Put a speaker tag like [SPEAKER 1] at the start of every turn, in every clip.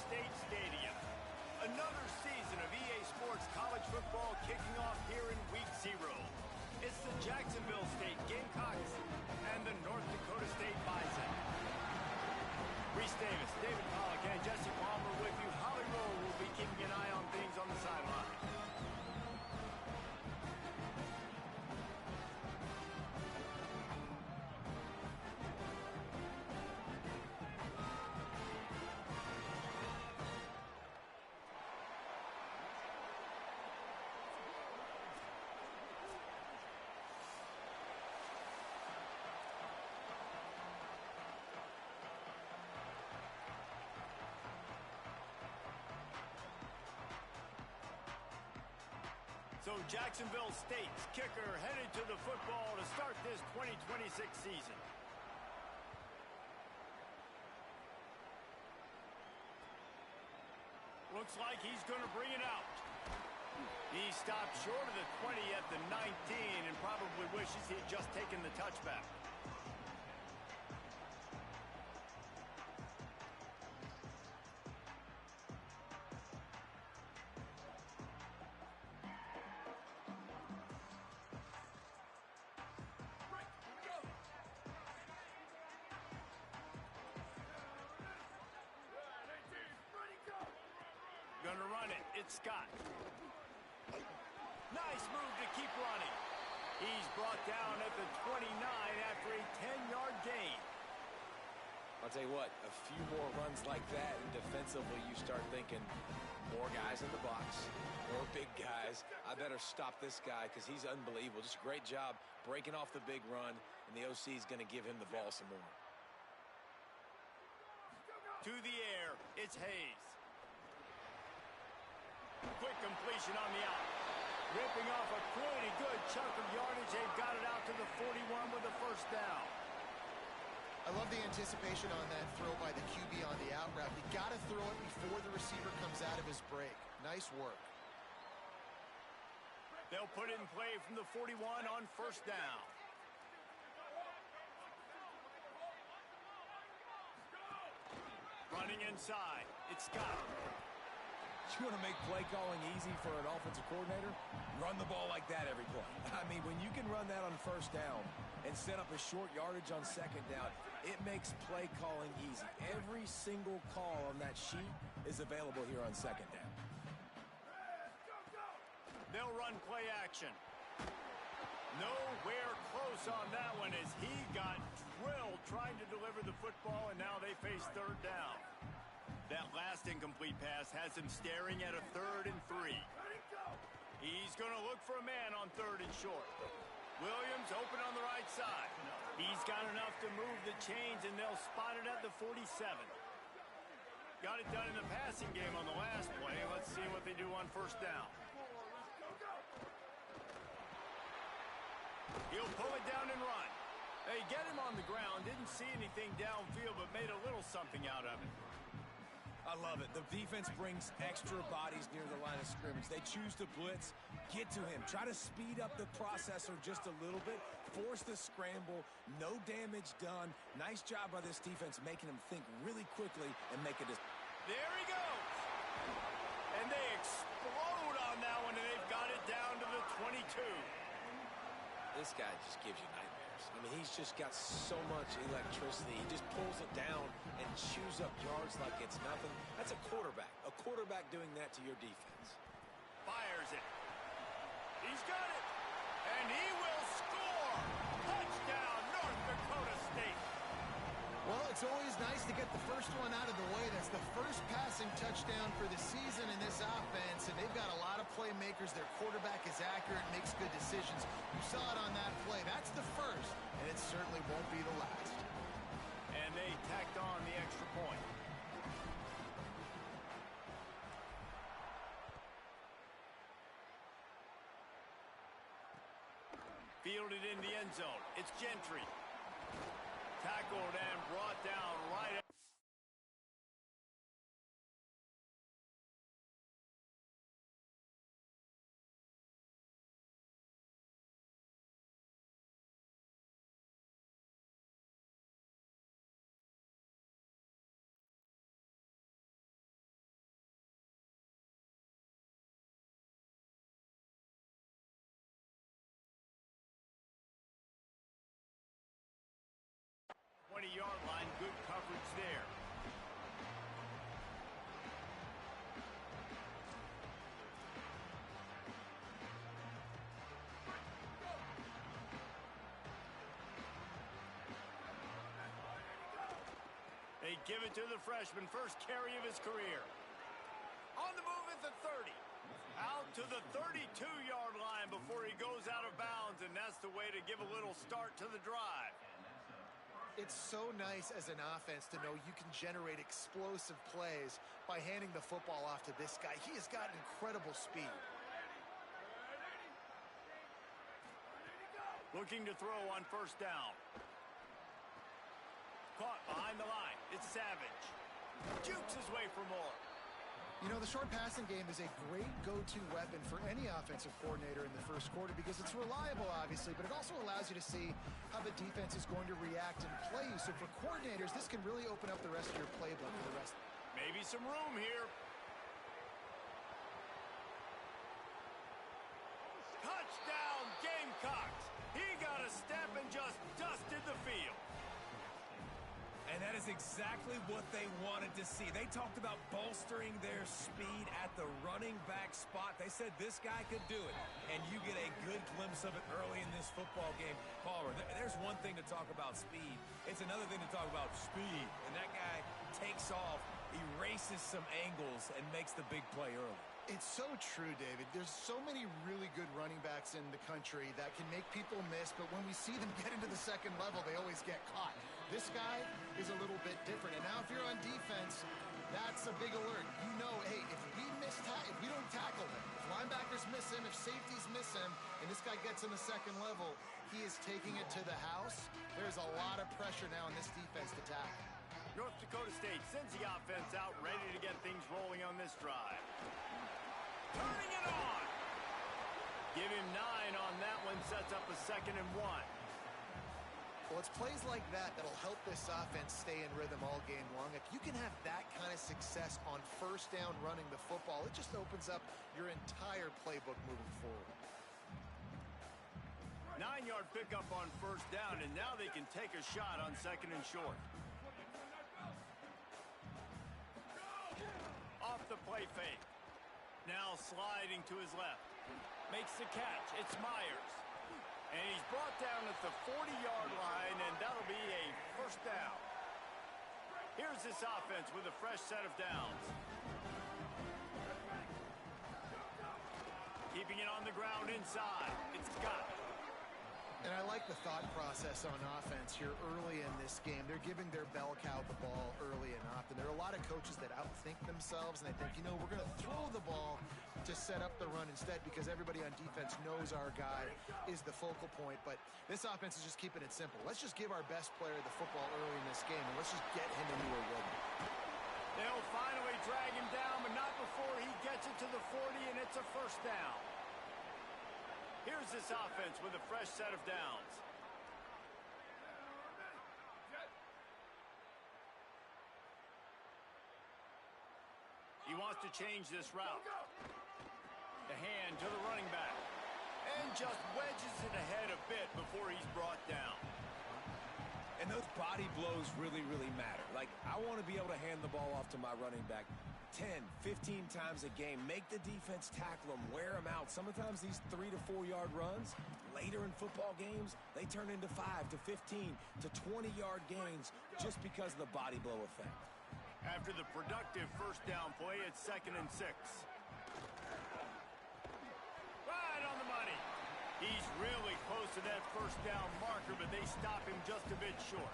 [SPEAKER 1] State Stadium. Another season of EA Sports college football kicking off here in Week 0. It's the Jacksonville State Gamecocks and the North Dakota State Bison. Reese Davis, David Pollock, and Jesse Palmer with you. Holly Rowe will be keeping an eye on things on the sideline. So Jacksonville State's kicker headed to the football to start this 2026 season. Looks like he's going to bring it out. He stopped short of the 20 at the 19 and probably wishes he had just taken the touchback. Gonna run it. It's Scott. Nice move to keep running. He's brought down at the 29 after a 10-yard gain.
[SPEAKER 2] I'll tell you what, a few more runs like that, and defensively you start thinking, more guys in the box, more big guys. I better stop this guy because he's unbelievable. Just a great job breaking off the big run, and the OC is going to give him the ball some more.
[SPEAKER 1] To the air, it's Hayes. Quick completion on the out. Ripping off a pretty good chunk of yardage. They've got it out to the 41 with a first down.
[SPEAKER 3] I love the anticipation on that throw by the QB on the out route. You got to throw it before the receiver comes out of his break. Nice work.
[SPEAKER 1] They'll put it in play from the 41 on first down. Running inside. It's Scott.
[SPEAKER 4] You want to make play calling easy for an offensive coordinator? Run the ball like that every play. I mean, when you can run that on first down and set up a short yardage on second down, it makes play calling easy. Every single call on that sheet is available here on second down.
[SPEAKER 1] They'll run play action. Nowhere close on that one as he got drilled trying to deliver the football, and now they face third down. That last incomplete pass has him staring at a 3rd and 3. He's going to look for a man on 3rd and short. Williams open on the right side. He's got enough to move the chains, and they'll spot it at the 47. Got it done in the passing game on the last play. Let's see what they do on first down. He'll pull it down and run. They get him on the ground. Didn't see anything downfield, but made a little something out of it.
[SPEAKER 4] I love it. The defense brings extra bodies near the line of scrimmage. They choose to blitz, get to him, try to speed up the processor just a little bit, force the scramble, no damage done. Nice job by this defense making him think really quickly and make a decision.
[SPEAKER 1] There he goes. And they explode on that one, and they've got it down to the 22.
[SPEAKER 2] This guy just gives you nightmares. I mean, he's just got so much electricity. He just pulls it down and chews up yards like it's nothing. That's a quarterback. A quarterback doing that to your defense.
[SPEAKER 1] Fires it. He's got it. And he will score. Touchdown, North Dakota State.
[SPEAKER 3] Well, it's always nice to get the first one out of the way. That's the first passing touchdown for the season in this offense, and they've got a lot of playmakers. Their quarterback is accurate, makes good decisions. You saw it on that play. That's the first, and it certainly won't be the last.
[SPEAKER 1] And they tacked on the extra point. Fielded in the end zone. It's Gentry. Tackled and brought down right at coverage there. They give it to the freshman, first carry of his career. On the move at the 30. Out to the 32-yard line before he goes out of bounds, and that's the way to give a little start to the drive.
[SPEAKER 3] It's so nice as an offense to know you can generate explosive plays by handing the football off to this guy. He has got incredible speed.
[SPEAKER 1] Looking to throw on first down. Caught behind the line. It's Savage. Jukes his way for more.
[SPEAKER 3] You know, the short passing game is a great go-to weapon for any offensive coordinator in the first quarter because it's reliable, obviously, but it also allows you to see how the defense is going to react and play you. So for coordinators, this can really open up the rest of your playbook for the rest.
[SPEAKER 1] Maybe some room here. Touchdown, Gamecocks. He got a step and just dusted the field.
[SPEAKER 4] And that is exactly what they wanted to see. They talked about bolstering their speed at the running back spot. They said this guy could do it. And you get a good glimpse of it early in this football game. Palmer, there's one thing to talk about speed. It's another thing to talk about speed. And that guy takes off, erases some angles, and makes the big play early.
[SPEAKER 3] It's so true, David. There's so many really good running backs in the country that can make people miss, but when we see them get into the second level, they always get caught. This guy is a little bit different. And now if you're on defense, that's a big alert. You know, hey, if we don't tackle him, if linebackers miss him, if safeties miss him, and this guy gets in the second level, he is taking it to the house. There's a lot of pressure now in this defense to tackle.
[SPEAKER 1] North Dakota State sends the offense out, ready to get things rolling on this drive. Turning it on. Give him 9 on that one, sets up a 2nd and 1.
[SPEAKER 3] Well, it's plays like that that'll help this offense stay in rhythm all game long. If you can have that kind of success on first down running the football, it just opens up your entire playbook moving forward.
[SPEAKER 1] 9-yard pickup on first down, and now they can take a shot on 2nd and short. Off the play fake. Now sliding to his left. Makes the catch. It's Myers. And he's brought down at the 40-yard line, and that'll be a first down. Here's this offense with a fresh set of downs. Keeping it on the ground inside. It's Scott.
[SPEAKER 3] And I like the thought process on offense here early in this game. They're giving their bell cow the ball early and often. There are a lot of coaches that outthink themselves, and they think, you know, we're going to throw the ball to set up the run instead because everybody on defense knows our guy is the focal point. But this offense is just keeping it simple. Let's just give our best player the football early in this game, and let's just get him into a rhythm.
[SPEAKER 1] They'll finally drag him down, but not before he gets it to the 40, and it's a first down. Here's this offense with a fresh set of downs. He wants to change this route. The hand to the running back. And just wedges it ahead a bit before he's brought down.
[SPEAKER 4] And those body blows really, really matter. Like, I want to be able to hand the ball off to my running back 10, 15 times a game. Make the defense tackle them, wear them out. Sometimes these 3 to 4 yard runs, later in football games, they turn into 5 to 15 to 20-yard gains just because of the body blow effect.
[SPEAKER 1] After the productive first down play, it's 2nd and 6. Right on the money. He's really close to that first down marker, but they stop him just a bit short.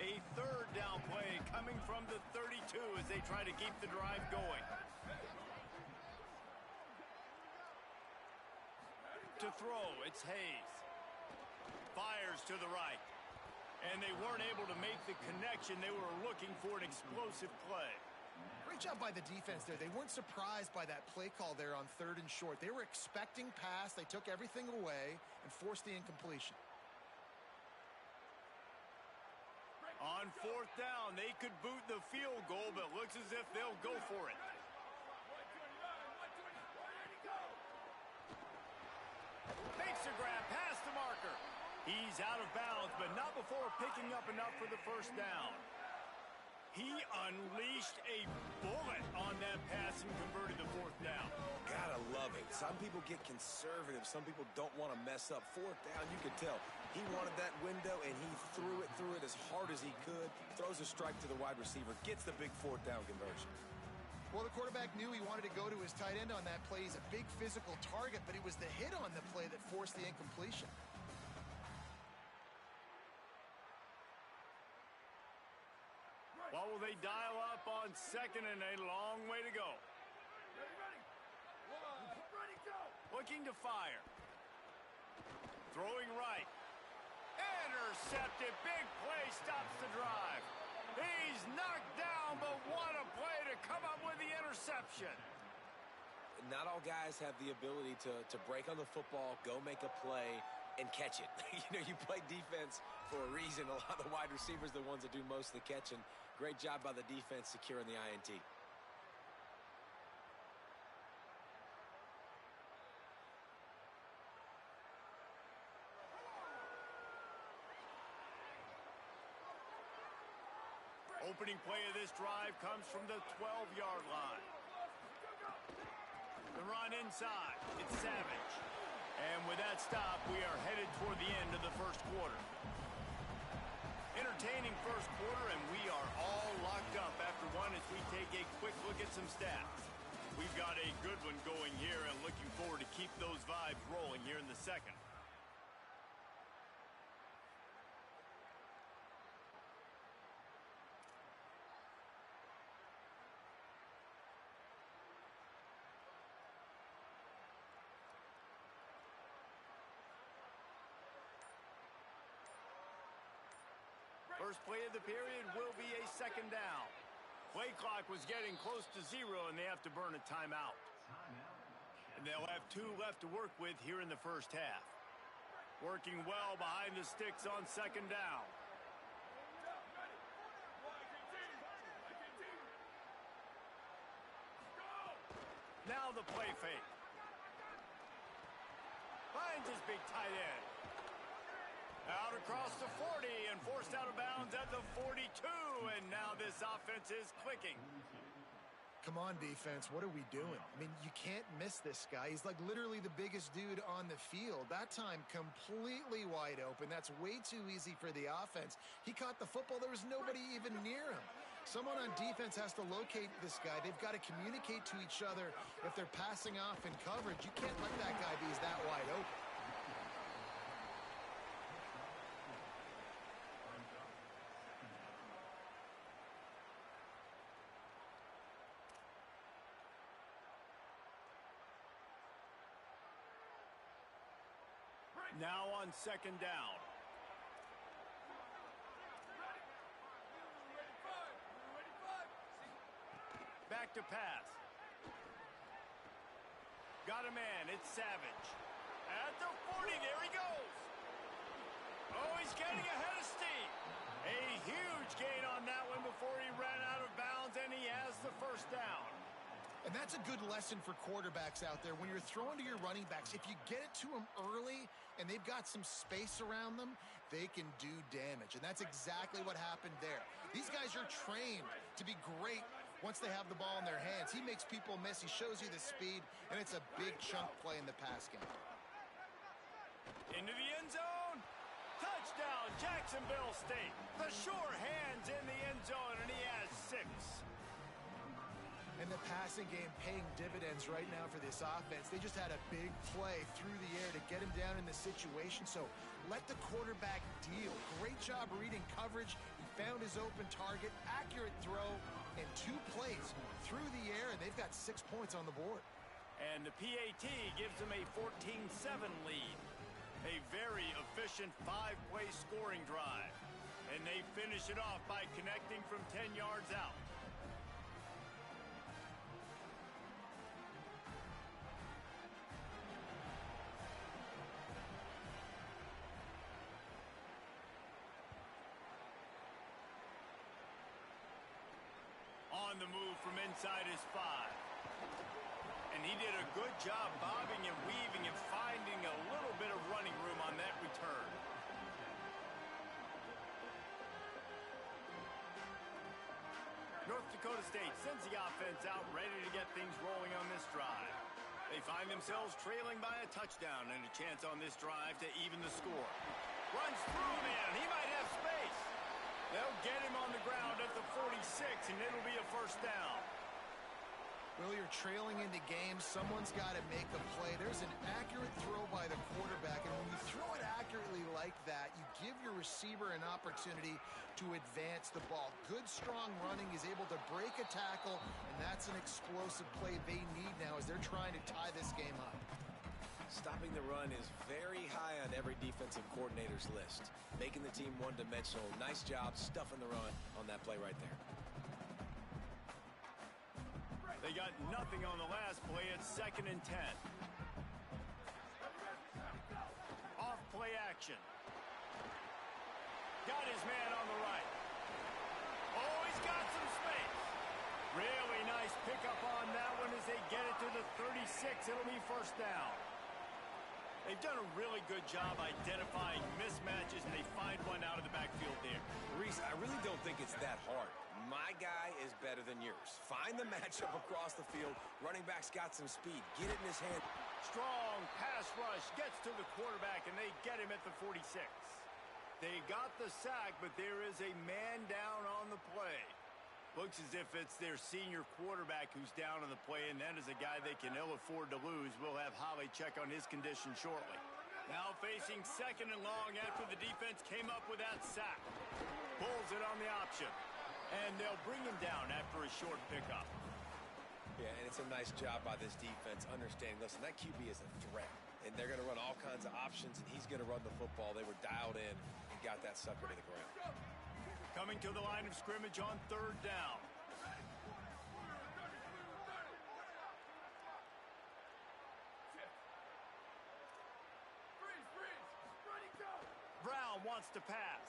[SPEAKER 1] A 3rd down play coming from the 32 as they try to keep the drive going. To throw, it's Hayes. Fires to the right. And they weren't able to make the connection. They were looking for an explosive play.
[SPEAKER 3] Great job by the defense there. They weren't surprised by that play call there on 3rd and short. They were expecting pass. They took everything away and forced the incompletion.
[SPEAKER 1] On 4th down, they could boot the field goal, but looks as if they'll go for it. blocker. He's out of bounds, but not before picking up enough for the first down. He unleashed a bullet on that pass and converted the fourth down.
[SPEAKER 4] Gotta love it. Some people get conservative. Some people don't want to mess up. Fourth down, you could tell. He wanted that window, and he threw it as hard as he could. Throws a strike to the wide receiver. Gets the big fourth down conversion.
[SPEAKER 3] Well, the quarterback knew he wanted to go to his tight end on that play. He's a big physical target, but it was the hit on the play that forced the incompletion.
[SPEAKER 1] What will they dial up on second and a long way to go? Looking to fire. Throwing right. Intercepted. Big play stops the drive. He's knocked down, but what a play to come up with the interception.
[SPEAKER 2] Not all guys have the ability to break on the football, go make a play, and catch it. You play defense for a reason. A lot of the wide receivers are the ones that do most of the catching. Great job by the defense securing the INT.
[SPEAKER 1] Opening play of this drive comes from the 12-yard line. The run inside. It's Savage. And with that stop, we are headed toward the end of the first quarter. Entertaining first quarter, and we are all locked up after one as we take a quick look at some stats. We've got a good one going here and looking forward to keep those vibes rolling here in the second. First play of the period will be a second down. Play clock was getting close to 0, and they have to burn a timeout. And they'll have 2 left to work with here in the first half. Working well behind the sticks on second down. Now the play fake. Finds his big tight end. Out across the 40 and forced out of bounds at the 42, and now this offense is clicking.
[SPEAKER 3] Come on, defense. What are we doing? I mean, you can't miss this guy. He's like literally the biggest dude on the field. That time, completely wide open. That's way too easy for the offense. He caught the football. There was nobody even near him. Someone on defense has to locate this guy. They've got to communicate to each other if they're passing off in coverage. You can't let that guy be that wide open.
[SPEAKER 1] Now on second down. Back to pass. Got a man. It's Savage. At the 40. There he goes. Oh, he's getting ahead of steam. A huge gain on that one before he ran out of bounds, and he has the first down.
[SPEAKER 3] And that's a good lesson for quarterbacks out there. When you're throwing to your running backs, if you get it to them early and they've got some space around them, they can do damage. And that's exactly what happened there. These guys are trained to be great once they have the ball in their hands. He makes people miss. He shows you the speed, and it's a big chunk play in the pass game.
[SPEAKER 1] Into the end zone. Touchdown, Jacksonville State. The sure hands in the end zone, and he has 6.
[SPEAKER 3] And the passing game paying dividends right now for this offense. They just had a big play through the air to get him down in the situation. So let the quarterback deal. Great job reading coverage. He found his open target, accurate throw, and 2 plays through the air, and they've got 6 points on the board.
[SPEAKER 1] And the PAT gives them a 14-7 lead. A very efficient 5-play scoring drive. And they finish it off by connecting from 10 yards out. On the move from inside his 5. And he did a good job bobbing and weaving and finding a little bit of running room on that return. Dakota State sends the offense out ready to get things rolling on this drive. They find themselves trailing by a touchdown and a chance on this drive to even the score. Runs through a man. He might have space. They'll get him on the ground at the 46, and it'll be a first down.
[SPEAKER 3] Well, you're trailing into games. Someone's got to make a play. There's an accurate throw by the quarterback, and when you throw it accurately like that, you give your receiver an opportunity to advance the ball. Good, strong running is able to break a tackle, and that's an explosive play they need now as they're trying to tie this game up.
[SPEAKER 2] Stopping the run is very high on every defensive coordinator's list. Making the team one-dimensional. Nice job stuffing the run on that play right there.
[SPEAKER 1] They got nothing on the last play. It's 2nd and 10. Off play action. Got his man on the right. Oh, he's got some space. Really nice pickup on that one as they get it to the 36. It'll be first down. They've done a really good job identifying mismatches, and they find one out of the backfield there.
[SPEAKER 4] Reese, I really don't think it's that hard. My guy is better than yours. Find the matchup across the field. Running back's got some speed. Get it in his hand.
[SPEAKER 1] Strong pass rush gets to the quarterback, and they get him at the 46. They got the sack, but there is a man down on the play. Looks as if it's their senior quarterback who's down on the play, and that is a guy they can ill afford to lose. We'll have Holly check on his condition shortly. Now facing 2nd and long after the defense came up with that sack. Pulls it on the option. And they'll bring him down after a short pickup.
[SPEAKER 2] Yeah, and it's a nice job by this defense understanding, listen, that QB is a threat. And they're going to run all kinds of options, and he's going to run the football. They were dialed in and got that sucker to the ground.
[SPEAKER 1] Coming to the line of scrimmage on 3rd down. Brown wants to pass.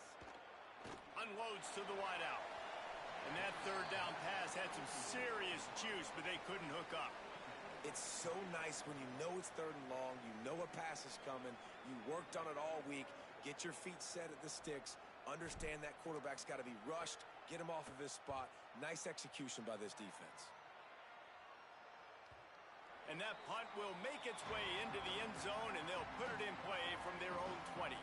[SPEAKER 1] Unloads to the wideout. And that 3rd down pass had some serious juice, but they couldn't hook up.
[SPEAKER 2] It's so nice when you know it's 3rd and long, you know a pass is coming, you worked on it all week, get your feet set at the sticks, understand that quarterback's got to be rushed, get him off of his spot. Nice execution by this defense.
[SPEAKER 1] And that punt will make its way into the end zone, and they'll put it in play from their own 20.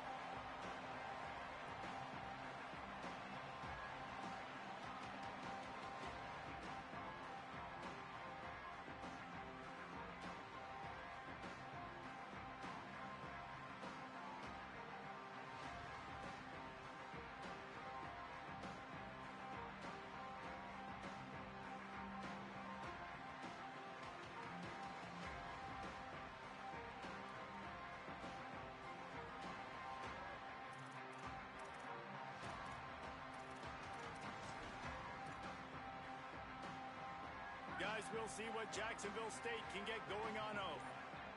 [SPEAKER 1] Guys, we'll see what Jacksonville State can get going on Oak.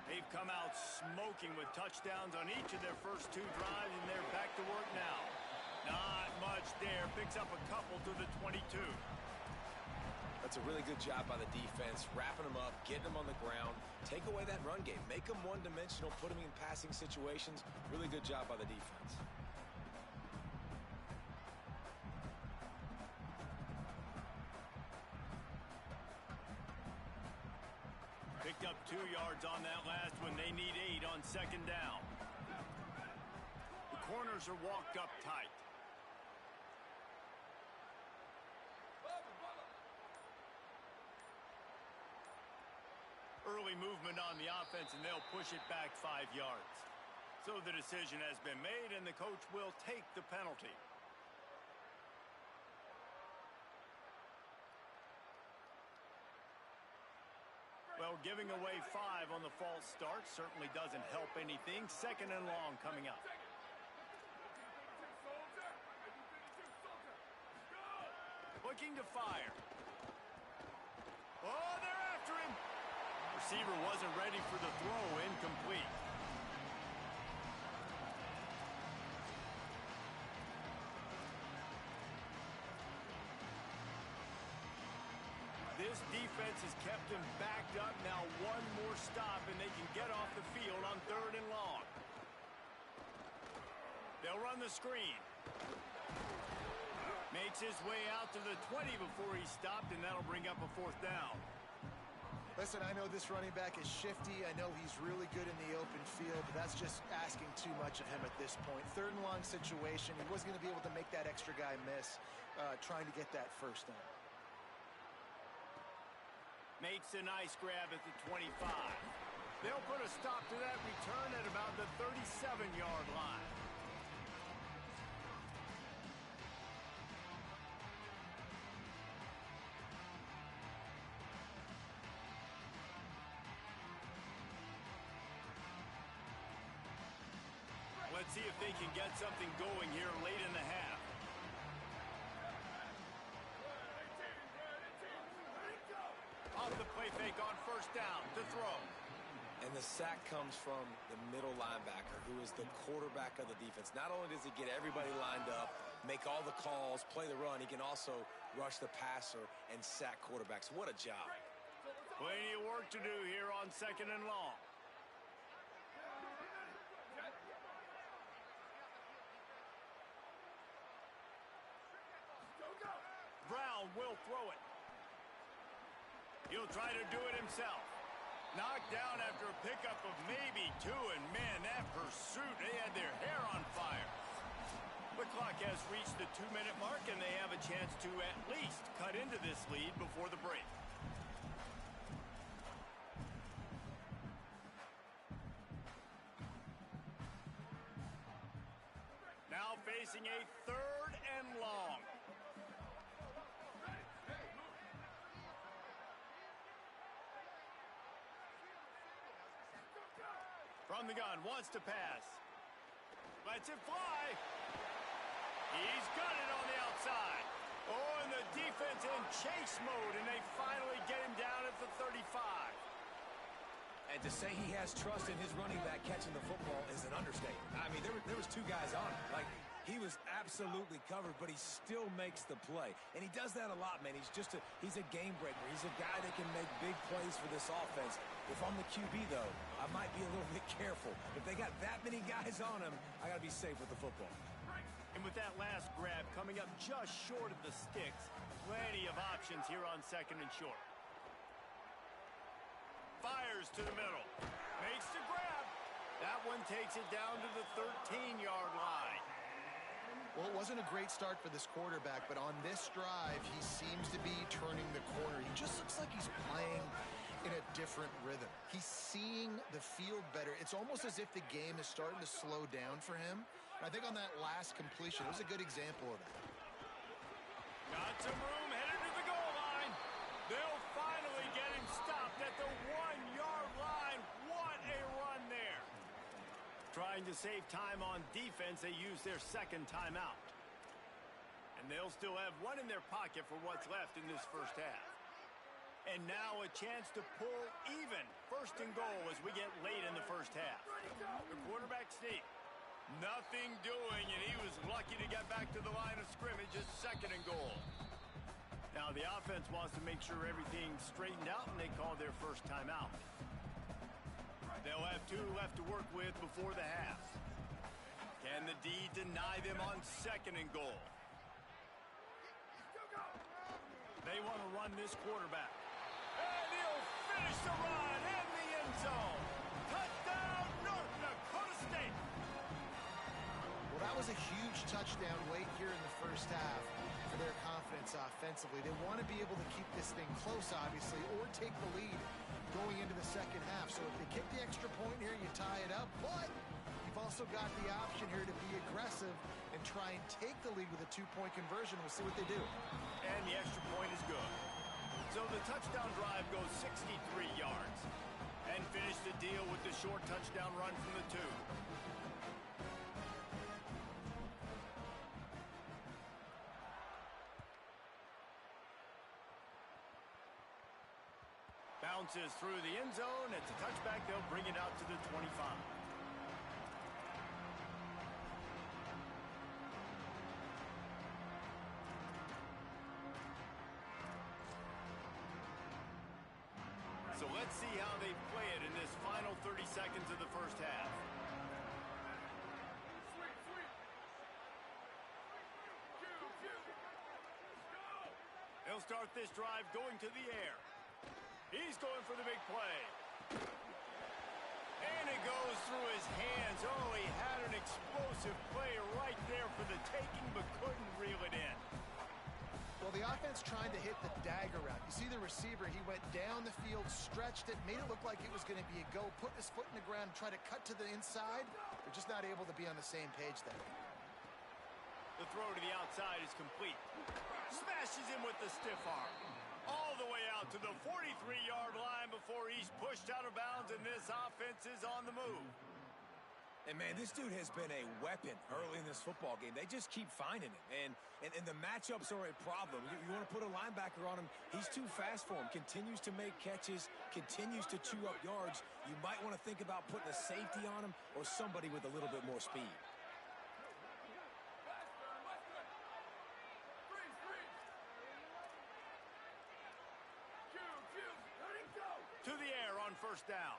[SPEAKER 1] They've come out smoking with touchdowns on each of their first 2 drives, and they're back to work now. Not much there. Picks up a couple to the 22.
[SPEAKER 2] That's a really good job by the defense, wrapping them up, getting them on the ground, take away that run game, make them one-dimensional, put them in passing situations. Really good job by the defense.
[SPEAKER 1] Picked up 2 yards on that last one. They need 8 on 2nd down. The corners are walked up tight. Early movement on the offense, and they'll push it back 5 yards. So the decision has been made, and the coach will take the penalty. Well, giving away 5 on the false start certainly doesn't help anything. 2nd and long coming up. Looking to fire. Oh, they're after him. Receiver wasn't ready for the throw. Incomplete. This defense has kept him backed up. Now one more stop, and they can get off the field on 3rd and long. They'll run the screen. Makes his way out to the 20 before he stopped, and that'll bring up a 4th down.
[SPEAKER 3] Listen, I know this running back is shifty. I know he's really good in the open field, but that's just asking too much of him at this point. 3rd and long situation. He wasn't going to be able to make that extra guy miss trying to get that 1st down.
[SPEAKER 1] Makes a nice grab at the 25. They'll put a stop to that return at about the 37-yard line. Let's see if they can get something going here late in the half. Off the play fake on 1st down to throw.
[SPEAKER 2] And the sack comes from the middle linebacker, who is the quarterback of the defense. Not only does he get everybody lined up, make all the calls, play the run, he can also rush the passer and sack quarterbacks. What a job.
[SPEAKER 1] Plenty of work to do here on 2nd and long. Brown will throw it. He'll try to do it himself. Knocked down after a pickup of maybe 2, and man, that pursuit, they had their hair on fire. The clock has reached the 2-minute mark, and they have a chance to at least cut into this lead before the break. Now facing a 3rd and long. From the gun, wants to pass. Lets it fly. He's got it on the outside. Oh, and the defense in chase mode, and they finally get him down at the 35.
[SPEAKER 4] And to say he has trust in his running back catching the football is an understatement. I mean, there was 2 guys on him. Like, he was absolutely covered, but he still makes the play. And he does that a lot, man. He's a game breaker. He's a guy that can make big plays for this offense. If I'm the QB, though, I might be a little bit careful. If they got that many guys on him, I got to be safe with the football.
[SPEAKER 1] And with that last grab coming up just short of the sticks, plenty of options here on 2nd and short. Fires to the middle. Makes the grab. That one takes it down to the 13-yard line.
[SPEAKER 3] Well, it wasn't a great start for this quarterback, but on this drive, he seems to be turning the corner. He just looks like he's playing in a different rhythm. He's seeing the field better. It's almost as if the game is starting to slow down for him. And I think on that last completion, it was a good example of that.
[SPEAKER 1] Got some room, headed to the goal line. They'll finally get him stopped at the 1-yard line. What a run there. Trying to save time on defense, they use their 2nd timeout. And they'll still have one in their pocket for what's left in this 1st half. And now a chance to pull even 1st and goal as we get late in the 1st half. The quarterback sneak. Nothing doing, and he was lucky to get back to the line of scrimmage at 2nd and goal. Now the offense wants to make sure everything's straightened out, and they call their 1st timeout. They'll have 2 left to work with before the half. Can the D deny them on 2nd and goal? They want to run this quarterback. And he'll finish the run in the end zone. Touchdown, North Dakota State.
[SPEAKER 3] Well, that was a huge touchdown late here in the 1st half for their confidence offensively. They want to be able to keep this thing close, obviously, or take the lead going into the 2nd half. So if they kick the extra point here, you tie it up. But you've also got the option here to be aggressive and try and take the lead with a 2-point conversion. We'll see what they do.
[SPEAKER 1] And the extra point is good. So the touchdown drive goes 63 yards. And finish the deal with the short touchdown run from the 2. Bounces through the end zone. It's a touchback. They'll bring it out to the 25. So let's see how they play it in this final 30 seconds of the 1st half. He'll start this drive going to the air. He's going for the big play. And it goes through his hands. Oh, he had an explosive play right there for the taking, but couldn't reel it in.
[SPEAKER 3] Well, the offense trying to hit the dagger route. You see the receiver, he went down the field, stretched it, made it look like it was going to be a go, put his foot in the ground, try to cut to the inside. They're just not able to be on the same page there.
[SPEAKER 1] The throw to the outside is complete. Smashes him with the stiff arm. All the way out to the 43-yard line before he's pushed out of bounds, and this offense is on the move.
[SPEAKER 4] And, man, this dude has been a weapon early in this football game. They just keep finding him. And the matchups are a problem. You want to put a linebacker on him, he's too fast for him. Continues to make catches, continues to chew up yards. You might want to think about putting a safety on him or somebody with a little bit more speed.
[SPEAKER 1] To the air on first down.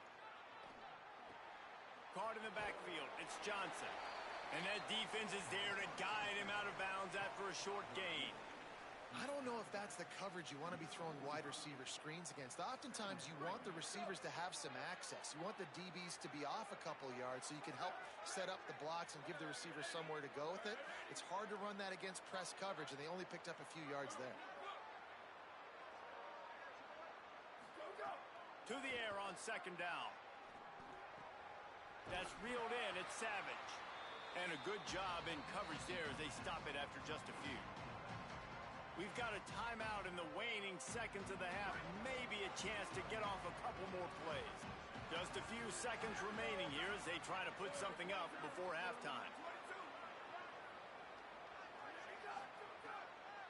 [SPEAKER 1] Caught in the backfield. It's Johnson. And that defense is there to guide him out of bounds after a short gain.
[SPEAKER 3] I don't know if that's the coverage you want to be throwing wide receiver screens against. Oftentimes, you want the receivers to have some access. You want the DBs to be off a couple yards so you can help set up the blocks and give the receiver somewhere to go with it. It's hard to run that against press coverage, and they only picked up a few yards there.
[SPEAKER 1] To the air on second down. That's reeled in. It's Savage. And a good job in coverage there as they stop it after just a few. We've got a timeout in the waning seconds of the half. Maybe a chance to get off a couple more plays. Just a few seconds remaining here as they try to put something up before halftime.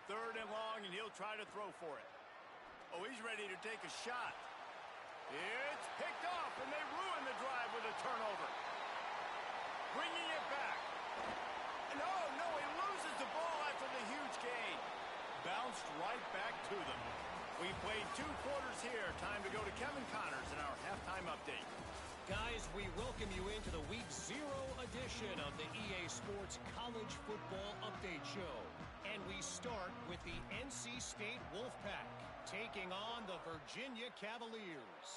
[SPEAKER 1] Third and long, and he'll try to throw for it. Oh, he's ready to take a shot. It's picked off, and they ruin the drive with a turnover. Bringing it back. No, he loses the ball after the huge gain. Bounced right back to them. We played 2 quarters here. Time to go to Kevin Connors in our halftime update.
[SPEAKER 5] Guys, we welcome you into the Week 0 edition of the EA Sports College Football Update Show. And we start with the NC State Wolfpack taking on the Virginia Cavaliers.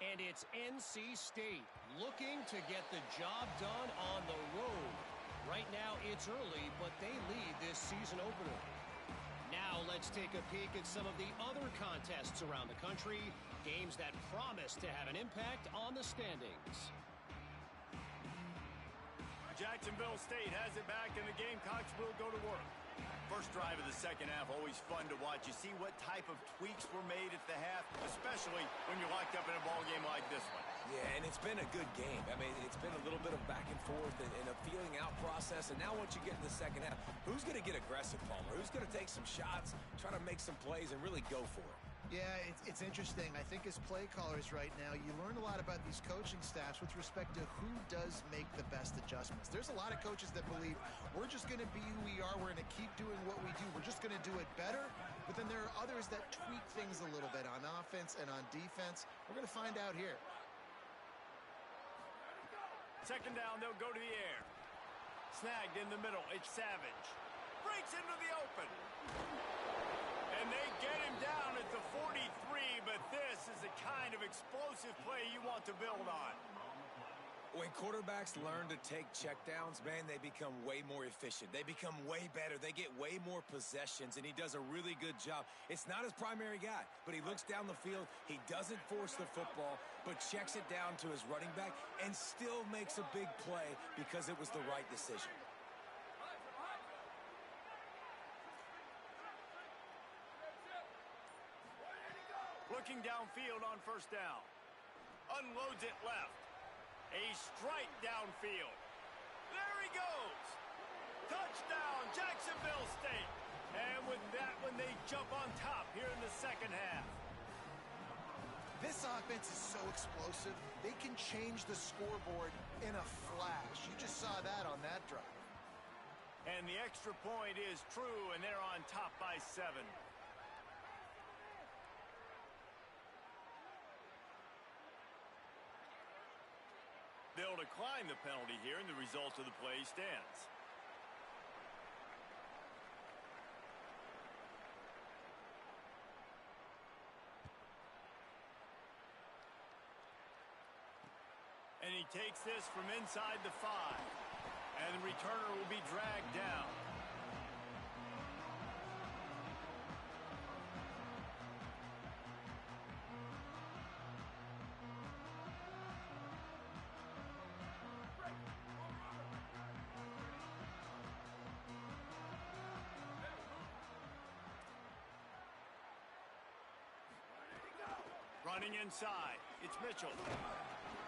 [SPEAKER 5] And it's NC State looking to get the job done on the road. Right now it's early, but they lead this season opener. Now let's take a peek at some of the other contests around the country, games that promise to have an impact on the standings.
[SPEAKER 1] Jacksonville State has it back, and the Gamecocks will go to work. First drive of the second half, always fun to watch. You see what type of tweaks were made at the half, especially when you're locked up in a ball game like this one.
[SPEAKER 2] Yeah, and it's been a good game. I mean, it's been a little bit of back and forth and a feeling out process. And now once you get in the second half, who's going to get aggressive, Palmer? Who's going to take some shots, try to make some plays, and really go for it?
[SPEAKER 3] Yeah, it's interesting. I think as play callers right now, you learn a lot about these coaching staffs with respect to who does make the best adjustments. There's a lot of coaches that believe we're just going to be who we are. We're going to keep doing what we do. We're just going to do it better. But then there are others that tweak things a little bit on offense and on defense. We're going to find out here.
[SPEAKER 1] Second down, they'll go to the air. Snagged in the middle. It's Savage. Breaks into the open. And they get him down at the 43, but this is the kind of explosive play you want to build on.
[SPEAKER 2] When quarterbacks learn to take checkdowns, man, they become way more efficient. They become way better. They get way more possessions, and he does a really good job. It's not his primary guy, but he looks down the field. He doesn't force the football, but checks it down to his running back and still makes a big play because it was the right decision.
[SPEAKER 1] Looking downfield on first down. Unloads it left. A strike downfield. There he goes. Touchdown, Jacksonville State. And with that one, they jump on top here in the second half.
[SPEAKER 3] This offense is so explosive, they can change the scoreboard in a flash. You just saw that on that drive.
[SPEAKER 1] And the extra point is true, and they're on top by 7. They'll decline the penalty here, and the result of the play stands. takes this from inside the 5. And the returner will be dragged down. Running inside, it's Mitchell.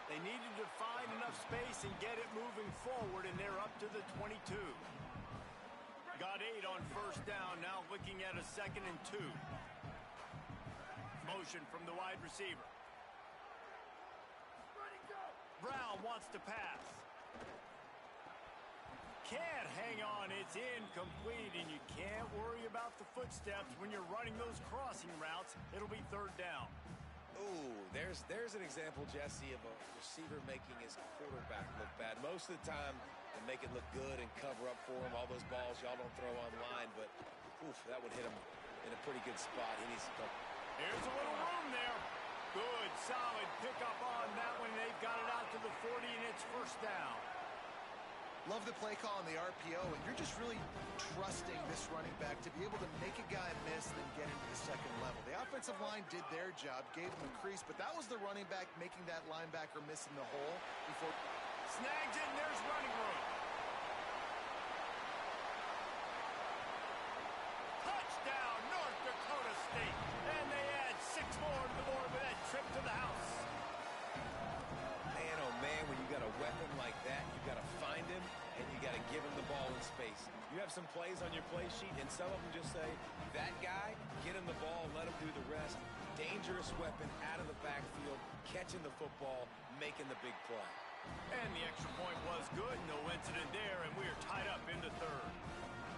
[SPEAKER 1] They needed to find enough space and get it moving forward, and they're up to the 22. Got 8 on first down, now looking at a 2nd and 2. Motion from the wide receiver. Brown wants to pass. Can't hang on, it's incomplete, and you can't worry about the footsteps when you're running those crossing routes. It'll be 3rd down.
[SPEAKER 2] Ooh, there's an example, Jesse, of a receiver making his quarterback look bad. Most of the time, they make it look good and cover up for him. All those balls y'all don't throw online, but oof, that would hit him in a pretty good spot. He needs to come.
[SPEAKER 1] Here's a little room there. Good, solid pickup on that one. They've got it out to the 40, and it's 1st down.
[SPEAKER 3] Love the play call on the RPO, and you're just really trusting this running back to be able to make a guy miss and then get into the 2nd level. The offensive line did their job, gave him a crease, but that was the running back making that linebacker miss in the hole before.
[SPEAKER 1] Snags it, and there's running room. Touchdown, North Dakota State. And they add 6 more to the board with that trip to the house.
[SPEAKER 2] Man, oh man, when you got a weapon like that, you got to find him, and you got to give him the ball in space. You have some plays on your play sheet, and some of them just say, that guy, get him the ball, let him do the rest. Dangerous weapon out of the backfield, catching the football, making the big play.
[SPEAKER 1] And the extra point was good. No incident there, and we are tied up in the 3rd.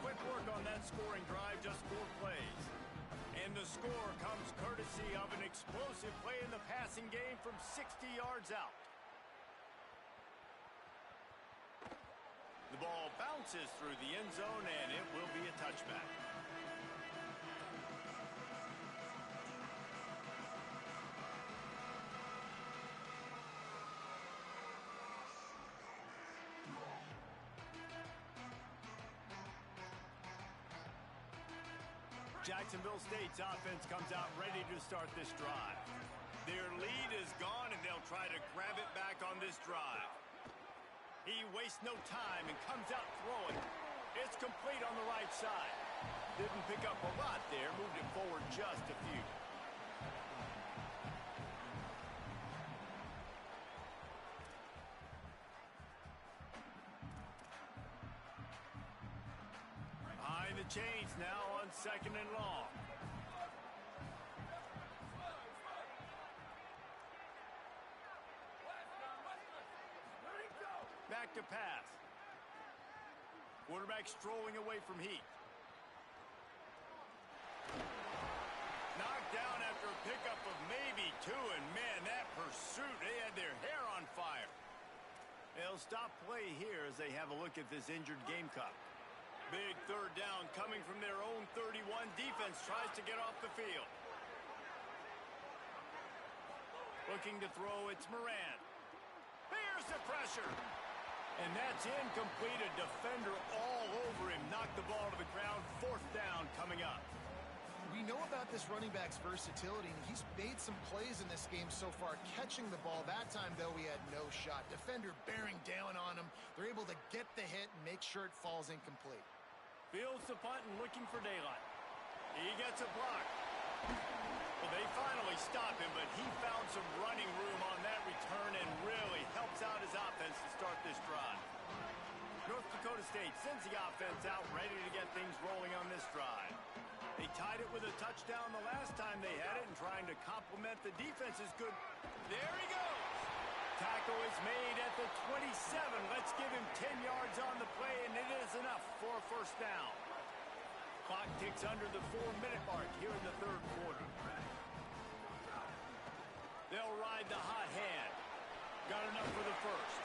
[SPEAKER 1] Quick work on that scoring drive, just 4 plays. And the score comes courtesy of an explosive play in the passing game from 60 yards out. The ball bounces through the end zone, and it will be a touchback. Jacksonville State's offense comes out ready to start this drive. Their lead is gone, and they'll try to grab it back on this drive. He wastes no time and comes out throwing. It's complete on the right side. Didn't pick up a lot there, moved it forward just a few. Behind the chains now on 2nd and long. Back to pass. Quarterback strolling away from Heat. Knocked down after a pickup of maybe 2, and man, that pursuit, they had their hair on fire. They'll stop play here as they have a look at this injured Gamecock. Big 3rd down coming from their own 31. Defense tries to get off the field. Looking to throw, it's Moran. Here's the pressure. And that's incomplete. A defender all over him. Knocked the ball to the ground. 4th down coming up.
[SPEAKER 3] We know about this running back's versatility, and he's made some plays in this game so far, catching the ball. That time, though, he had no shot. Defender bearing down on him. They're able to get the hit and make sure it falls incomplete.
[SPEAKER 1] Fields the punt and looking for daylight. He gets a block. Well, they finally stop him, but he found some running room on that return and really helps out his offense to start this drive. North Dakota State sends the offense out ready to get things rolling on this drive. They tied it with a touchdown the last time they had it, and trying to complement the defense is good. There he goes. Tackle is made at the 27. Let's give him 10 yards on the play, and it is enough for a 1st down. Clock ticks under the 4-minute mark here in the 3rd quarter. They'll ride the hot hand. Got enough for the 1st.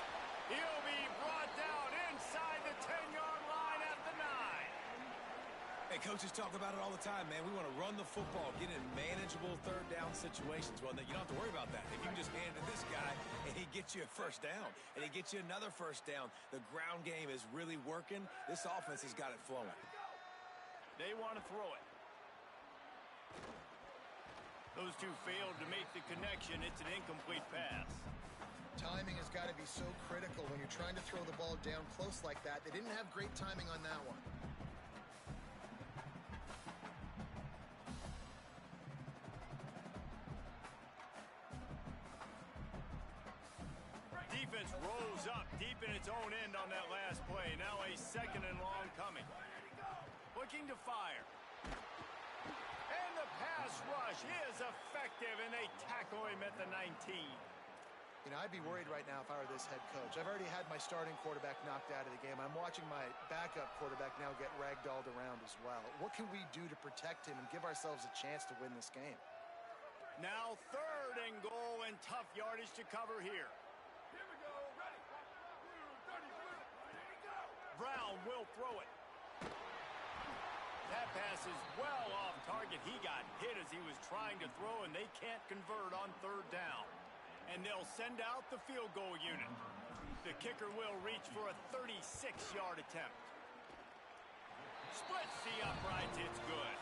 [SPEAKER 1] He'll be brought down inside the 10-yard line at the 9.
[SPEAKER 4] Hey, coaches talk about it all the time, man. We want to run the football, get in manageable third down situations. Well, you don't have to worry about that. If you can just hand it to this guy, and he gets you a first down, and he gets you another first down, the ground game is really working. This offense has got it flowing.
[SPEAKER 1] They want to throw it. Those two failed to make the connection. It's an incomplete pass.
[SPEAKER 3] Timing has got to be so critical when you're trying to throw the ball down close like that. They didn't have great timing on that one.
[SPEAKER 1] Defense rolls up deep in its own end on that last play. Now a second and long coming. Looking to fire. And the pass rush is effective, and they tackle him at the 19.
[SPEAKER 3] You know, I'd be worried right now if I were this head coach. I've already had my starting quarterback knocked out of the game. I'm watching my backup quarterback now get ragdolled around as well. What can we do to protect him and give ourselves a chance to win this game?
[SPEAKER 1] Now 3rd and goal and tough yardage to cover here. Brown will throw it. That pass is well off target. He got hit as he was trying to throw, and they can't convert on 3rd down. And they'll send out the field goal unit. The kicker will reach for a 36-yard attempt. Splits the uprights. It's good.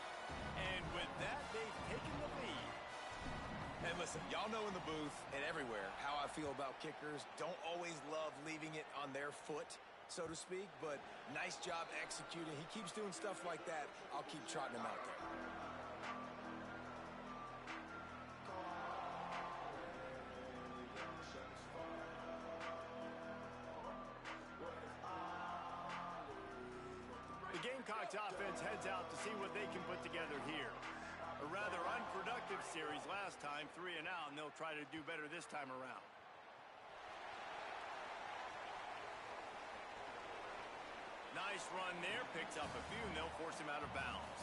[SPEAKER 1] And with that, they've taken the lead.
[SPEAKER 4] And listen, y'all know in the booth and everywhere how I feel about kickers. Don't always love leaving it on their foot, so to speak, but nice job executing. He keeps doing stuff like that. I'll keep trotting him out there.
[SPEAKER 1] The Gamecocks offense heads out to see what they can put together here. A rather unproductive series last time, 3 and out, and they'll try to do better this time around. Nice run there, picks up a few, and they'll force him out of bounds.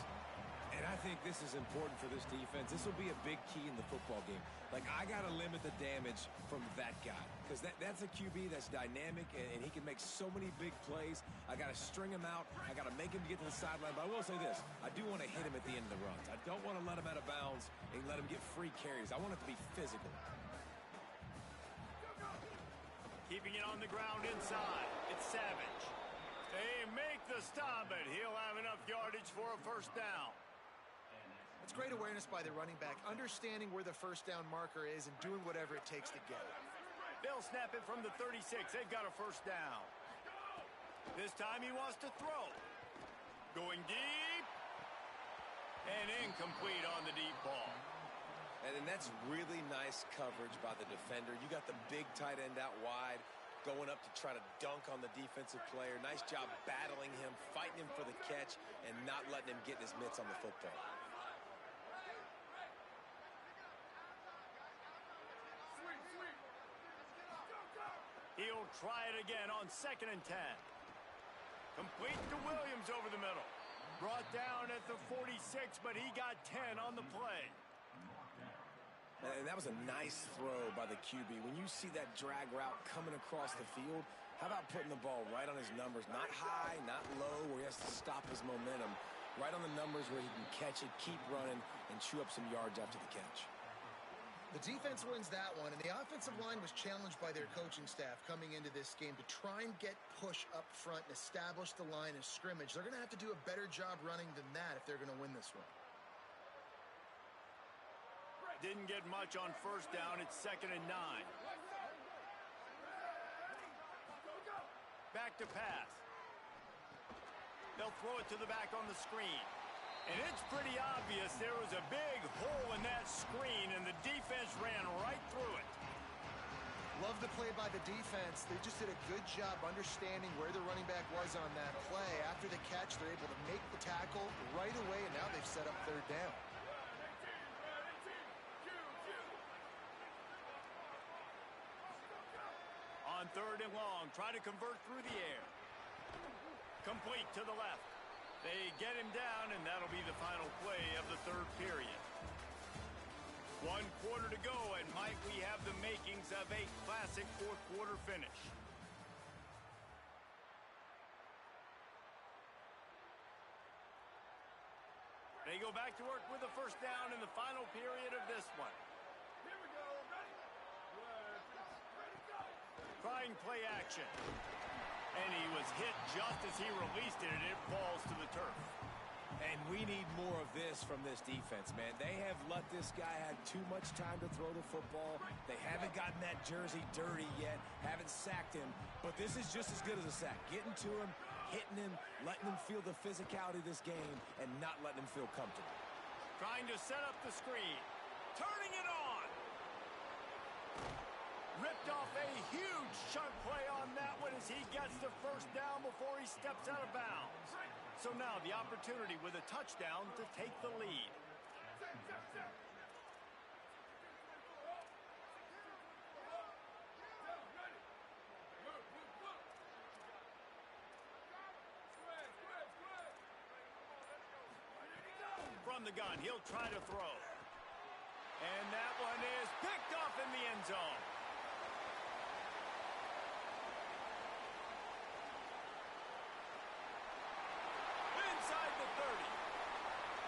[SPEAKER 4] And I think this is important for this defense. This will be a big key in the football game. Like, I got to limit the damage from that guy. Because that's a QB that's dynamic, and he can make so many big plays. I got to string him out. I got to make him get to the sideline. But I will say this. I do want to hit him at the end of the runs. I don't want to let him out of bounds and let him get free carries. I want it to be physical.
[SPEAKER 1] Keeping it on the ground inside. It's Savage. They make the stop, but he'll have enough yardage for a first down.
[SPEAKER 3] It's great awareness by the running back, understanding where the first down marker is and doing whatever it takes to get it.
[SPEAKER 1] They'll snap it from the 36. They've got a first down. This time he wants to throw. Going deep. And incomplete on the deep ball.
[SPEAKER 2] And that's really nice coverage by the defender. You got the big tight end out wide, going up to try to dunk on the defensive player. Nice job battling him, fighting him for the catch, and not letting him get his mitts on the football.
[SPEAKER 1] He'll try it again on 2nd and 10. Complete to Williams over the middle. Brought down at the 46, but he got 10 on the play.
[SPEAKER 2] And that was a nice throw by the QB. When you see that drag route coming across the field, how about putting the ball right on his numbers? Not high, not low, where he has to stop his momentum. Right on the numbers where he can catch it, keep running, and chew up some yards after the catch.
[SPEAKER 3] The defense wins that one, and the offensive line was challenged by their coaching staff coming into this game to try and get push up front and establish the line of scrimmage. They're going to have to do a better job running than that if they're going to win this one.
[SPEAKER 1] Didn't get much on first down. It's 2nd and 9. Back to pass. They'll throw it to the back on the screen. And it's pretty obvious there was a big hole in that screen, and the defense ran right through it.
[SPEAKER 3] Love the play by the defense. They just did a good job understanding where the running back was on that play. After the catch, they're able to make the tackle right away, and now they've set up 3rd down.
[SPEAKER 1] On 3rd and long, try to convert through the air. Complete to the left. They get him down, and that'll be the final play of the 3rd period. 1 quarter to go, and might we have the makings of a classic 4th quarter finish. They go back to work with a first down in the final period of this one.
[SPEAKER 6] Here we go. Ready? Go.
[SPEAKER 1] Trying play action. And he was hit just as he released it, and it falls to the turf.
[SPEAKER 4] And we need more of this from this defense, man. They have let this guy have too much time to throw the football. They haven't gotten that jersey dirty yet, haven't sacked him. But this is just as good as a sack. Getting to him, hitting him, letting him feel the physicality of this game, and not letting him feel comfortable.
[SPEAKER 1] Trying to set up the screen. Turning it on. Ripped off a huge chunk play on that one as he gets the first down before he steps out of bounds. So now the opportunity with a touchdown to take the lead. From the gun, he'll try to throw. And that one is picked off in the end zone. Inside the 30.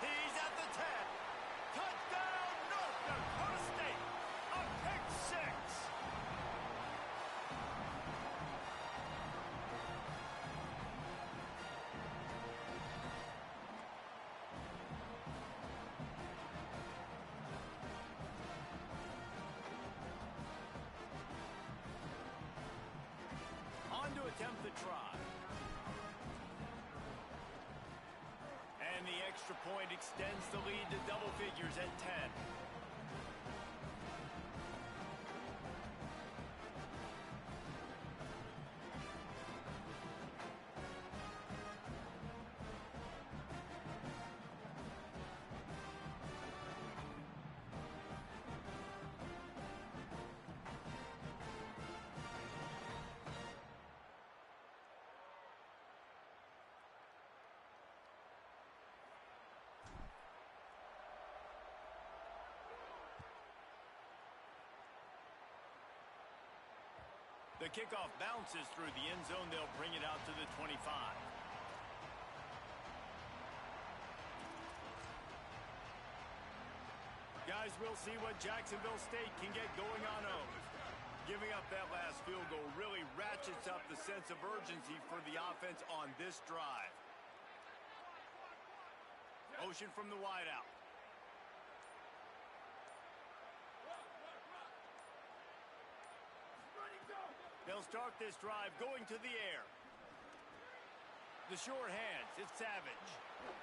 [SPEAKER 1] He's at the 10. Touchdown, North Dakota State. A pick six. On to attempt the try. And the extra point extends the lead to double figures at 10. The kickoff bounces through the end zone. They'll bring it out to the 25. Guys, we'll see what Jacksonville State can get going on O's. Giving up that last field goal really ratchets up the sense of urgency for the offense on this drive. Motion from the wideout. They'll start this drive going to the air. The short hands, it's Savage.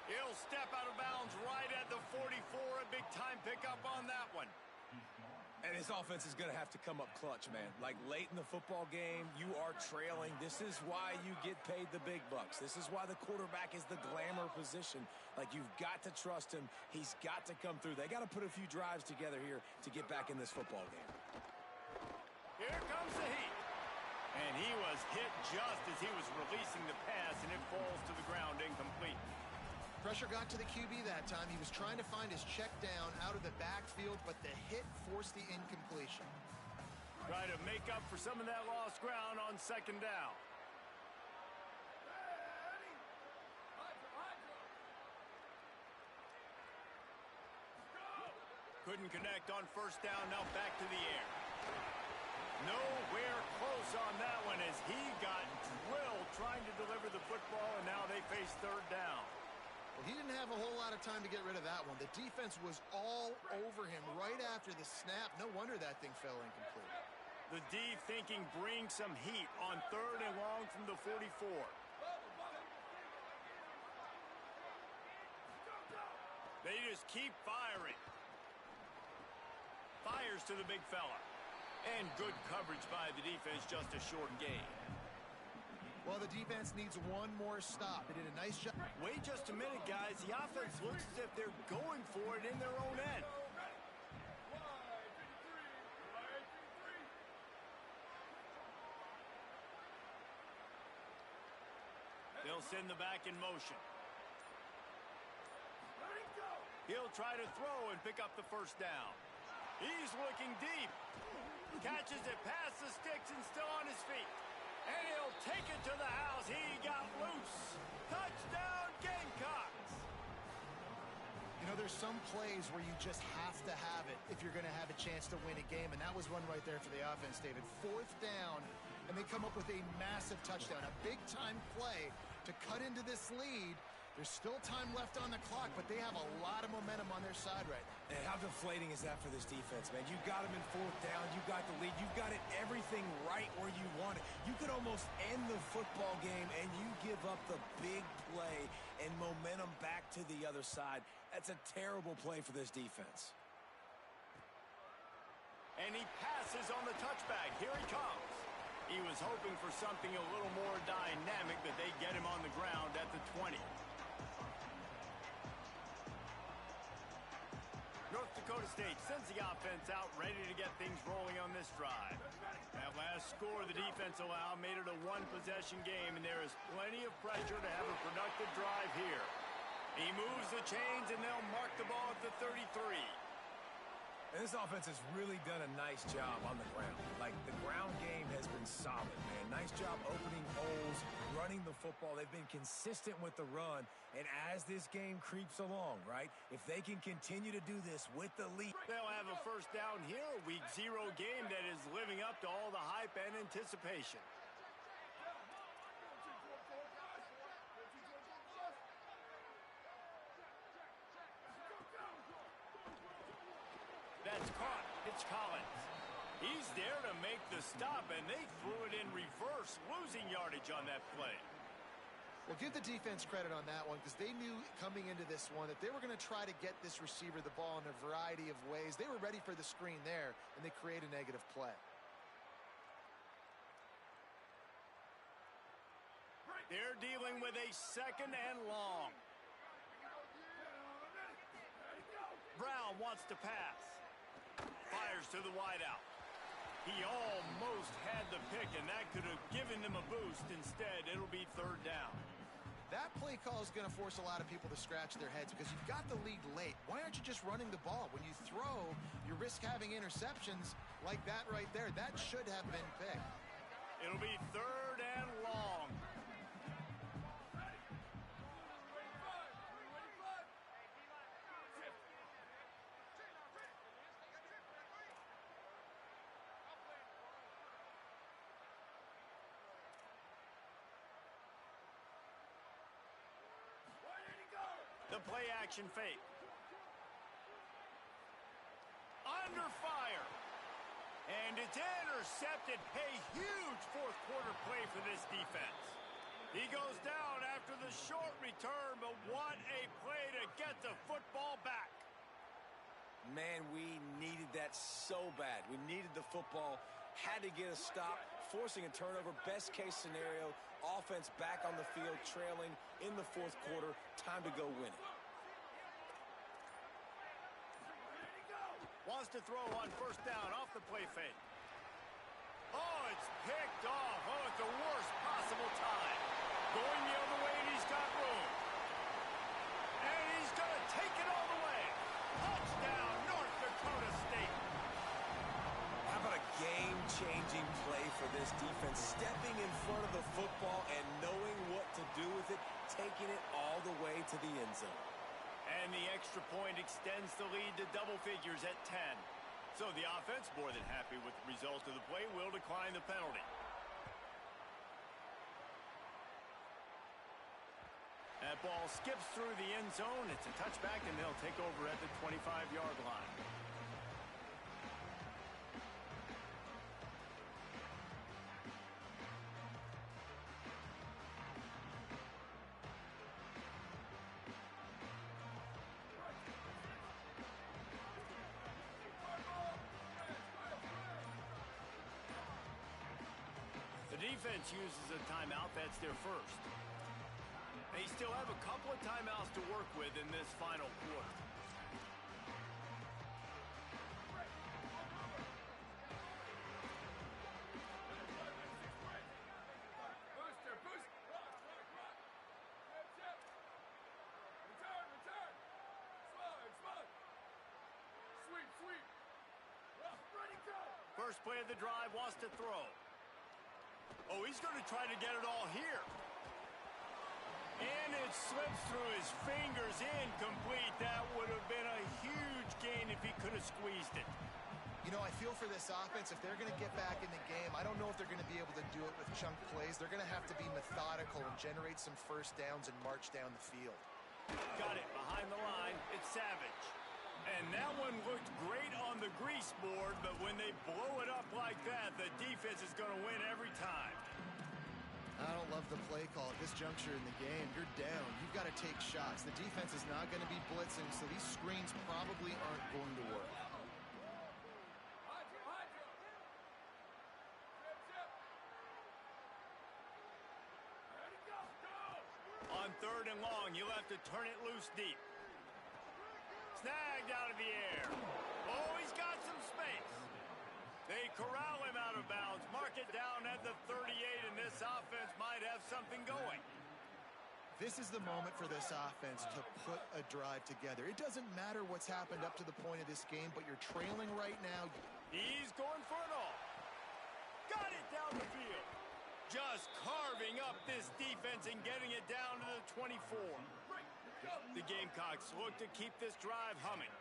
[SPEAKER 1] He'll step out of bounds right at the 44. A big time pickup on that one.
[SPEAKER 4] And his offense is going to have to come up clutch, man. Like late in the football game, you are trailing. This is why you get paid the big bucks. This is why the quarterback is the glamour position. Like, you've got to trust him. He's got to come through. They got to put a few drives together here to get back in this football game.
[SPEAKER 1] Here comes the heat. And he was hit just as he was releasing the pass, and it falls to the ground incomplete.
[SPEAKER 3] Pressure got to the QB that time. He was trying to find his check down out of the backfield, but the hit forced the incompletion.
[SPEAKER 1] Try to make up for some of that lost ground on second down. Couldn't connect on first down. Now back to the air. Nowhere close on that one as he got drilled trying to deliver the football, and now they face third down.
[SPEAKER 3] Well, he didn't have a whole lot of time to get rid of that one. The defense was all over him right after the snap. No wonder that thing fell incomplete.
[SPEAKER 1] The D thinking bring some heat on third and long from the 44. They just keep firing. Fires to the big fella. And good coverage by the defense, just a short gain.
[SPEAKER 3] Well, the defense needs one more stop. They did a nice job.
[SPEAKER 1] Wait just a minute, guys. The offense looks as if they're going for it in their own end. They'll send the back in motion. He'll try to throw and pick up the first down. He's looking deep. Catches it past the sticks and still on his feet. And he'll take it to the house. He got loose. Touchdown, Gamecocks.
[SPEAKER 3] know, there's some plays where you just have to have it if you're going to have a chance to win a game, and that was one right there for the offense, David. 4th down, and they come up with a massive touchdown, a big-time play to cut into this lead. There's still time left on the clock, but they have a lot of momentum on their side right now.
[SPEAKER 4] And how deflating is that for this defense, man? You got them in 4th down. You got the lead. You've got it everything right where you want it. You could almost end the football game, and you give up the big play and momentum back to the other side. That's a terrible play for this defense.
[SPEAKER 1] And he passes on the touchback. Here he comes. He was hoping for something a little more dynamic, but they get him on the ground at the 20. North Dakota State sends the offense out ready to get things rolling on this drive. That last score the defense allowed made it a one-possession game, and there is plenty of pressure to have a productive drive here. He moves the chains, and they'll mark the ball at the 33.
[SPEAKER 4] And this offense has really done a nice job on the ground. Like, the ground game has been solid, man. Nice job opening holes, running the football. They've been consistent with the run. And as this game creeps along, right, if they can continue to do this with the lead.
[SPEAKER 1] They'll have a first down here, a Week 0 game that is living up to all the hype and anticipation. That's caught. It's Collins. He's there to make the stop, and they threw it in reverse, losing yardage on that play.
[SPEAKER 3] Well, give the defense credit on that one because they knew coming into this one that they were going to try to get this receiver the ball in a variety of ways. They were ready for the screen there, and they create a negative play.
[SPEAKER 1] They're dealing with a 2nd and long. Brown wants to pass. Fires to the wideout. He almost had the pick, and that could have given them a boost. Instead, it'll be 3rd down.
[SPEAKER 3] That play call is going to force a lot of people to scratch their heads because you've got the lead late. Why aren't you just running the ball? When you throw, you risk having interceptions like that right there. That should have been picked.
[SPEAKER 1] It'll be 3rd and long. The play-action fake. Under fire. And it's intercepted. A huge 4th quarter play for this defense. He goes down after the short return, but what a play to get the football back.
[SPEAKER 2] Man, we needed that so bad. We needed the football, had to get a stop, forcing a turnover. Best case scenario, offense back on the field, trailing in the 4th quarter. Time to go win it.
[SPEAKER 1] Wants to throw on 1st down off the play fake. Oh, it's picked off. Oh, at the worst possible time. Going the other way, and he's got room. And he's going to take it all the way. Touchdown, North Dakota State.
[SPEAKER 2] How about a game-changing play for this defense? Stepping in front of the football and knowing what to do with it, taking it all the way to the end zone.
[SPEAKER 1] And the extra point extends the lead to double figures at 10. So the offense, more than happy with the result of the play, will decline the penalty. That ball skips through the end zone. It's a touchback, and they'll take over at the 25-yard line. Defense uses a timeout. That's their first. They still have a couple of timeouts to work with in this final quarter.
[SPEAKER 6] Booster, booster. Return. Slide. Sweep. Ready, go.
[SPEAKER 1] First play of the drive, wants to throw. Oh, he's going to try to get it all here. And it slips through his fingers, incomplete. That would have been a huge gain if he could have squeezed it.
[SPEAKER 3] You know, I feel for this offense, if they're going to get back in the game, I don't know if they're going to be able to do it with chunk plays. They're going to have to be methodical and generate some first downs and march down the field.
[SPEAKER 1] Got it behind the line. It's Savage. And that one looked great on the grease board, but when they blow it up like that, the defense is going to win every time.
[SPEAKER 3] I don't love the play call at this juncture in the game. You're down. You've got to take shots. The defense is not going to be blitzing, so these screens probably aren't going to work.
[SPEAKER 1] On third and long, you'll have to turn it loose deep. Snagged out of the air. Oh, he's got some space. They corral him out of bounds. Mark it down at the 38, and this offense might have something going.
[SPEAKER 3] This is the moment for this offense to put a drive together. It doesn't matter what's happened up to the point of this game, but you're trailing right now.
[SPEAKER 1] He's going for it all. Got it down the field. Just carving up this defense and getting it down to the 24. The Gamecocks look to keep this drive humming.